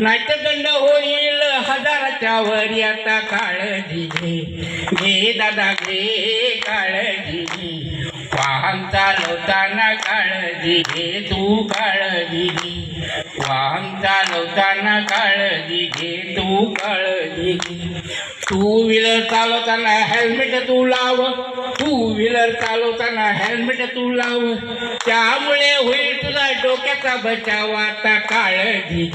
नाहीतर दंड होईल हजाराच्या वर. आता काळजी घे दादा घे काळजी घे. वाहन चालवताना काळजी घे तू काळजी घे. वाहन चालवताना काळजी घे तू काळजी घे. टू व्हीलर चालवताना हेल्मेट तू लाव. टू व्हीलर चालवताना हेल्मेट तू लाव. त्यामुळे होईल तुझा डोक्याचा बचाव. आता काळजी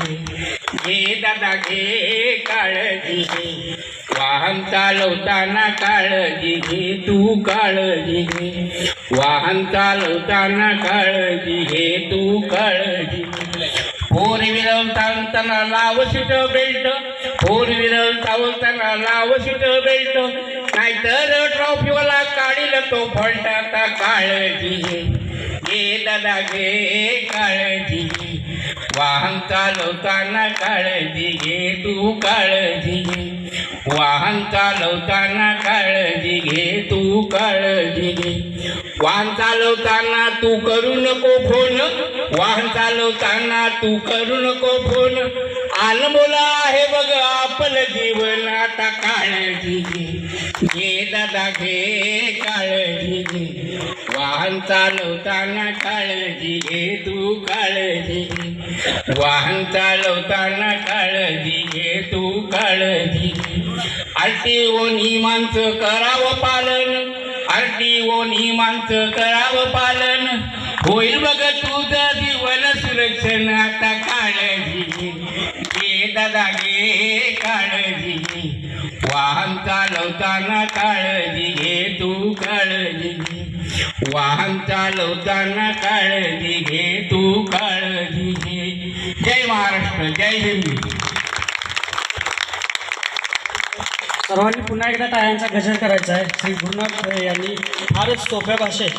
घे दादा घे काळजी घे. वाहन चालवताना काळजी घे तू काळजी घे. वाहन चालवताना काळजी घे तू काळजी घे. फोर व्हीलर चालवताना लाव सीट बेल्ट. फोर व्हीलर चालवताना लाव सीट बेल्ट. नाहीतर ट्रॉफीवाला काढील तो फॉल्ट. आता काळजी घे दादा घे काळजी घे. वाहन चालवताना काळजी घे तू काळजी घे. वाहन चालवताना काळजी घे तू काळजी घे. वाहन चालवताना तू करू नको फोन. वाहन चालवताना तू करू नको फोन. अनमोल आहे बघ आपलं जीवन. आता काळजी घे दादा घे काळजी घे. वाहन चालवताना काळजी घे तू काळजी घे. वाहन चालवताना काळजी घे तू काळजी घे. RTO नियमांचं करावं पालन. RTO नियमांचं करावं पालन. होईल बघ तुझं जीवन सुरक्षण. आता काळजी घे दादा घे काळजी घे. वाहन चालवताना काळजी घे तू काळजी घे. वाहन चालवताना काळजी घे तू काळजी घे. जय महाराष्ट्र जय हिंद. सर्वांनी पुन्हा एकदा टाळ्यांचा गजर करायचा आहे. श्री गुरुनाथ यांनी फारच सोप्या भाषेत